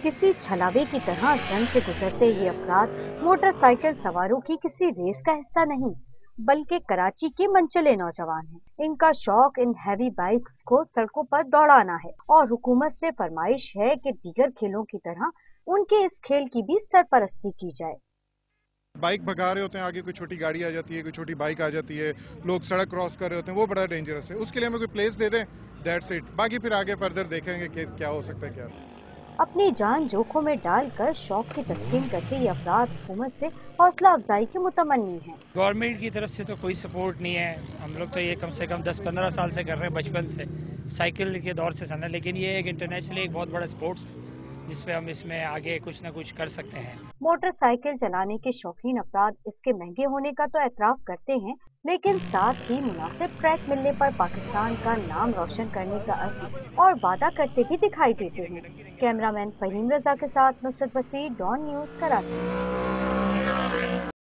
किसी छलावे की तरह जंग से गुजरते ये अफराद मोटरसाइकिल सवारों की किसी रेस का हिस्सा नहीं, बल्कि कराची के मनचले नौजवान हैं। इनका शौक इन हैवी बाइक्स को सड़कों पर दौड़ाना है और हुकूमत से फरमाइश है कि दीगर खेलों की तरह उनके इस खेल की भी सरपरस्ती की जाए। बाइक भगा रहे होते हैं, आगे कोई छोटी गाड़ी आ जाती है, कोई छोटी बाइक आ जाती है, लोग सड़क क्रॉस कर रहे होते हैं, वो बड़ा डेंजरस है। उसके लिए हमें कोई प्लेस दे दें, दैट्स इट। बाकी फिर आगे फर्दर देखेंगे कि क्या हो सकता है। क्या अपनी जान जोखों में डालकर शौक की तस्कीन करते ये अफराद हुकूमत से हौसला अफजाई के मुतमन्नी हैं। गवर्नमेंट की तरफ से तो कोई सपोर्ट नहीं है। हम लोग तो ये कम से कम 10-15 साल से कर रहे हैं, बचपन से साइकिल के दौर से चलना। लेकिन ये एक इंटरनेशनली एक बहुत बड़ा स्पोर्ट्स है जिसपे हम इसमें आगे कुछ ना कुछ कर सकते हैं। मोटरसाइकिल चलाने के शौकीन अफराद इसके महंगे होने का तो एतराफ करते हैं, लेकिन साथ ही मुनासिब ट्रैक मिलने पर पाकिस्तान का नाम रोशन करने का अज़्म और वादा करते भी दिखाई देते हैं। कैमरामैन फहीम रजा के साथ नुसरत बसीर, डॉन न्यूज़, कराची।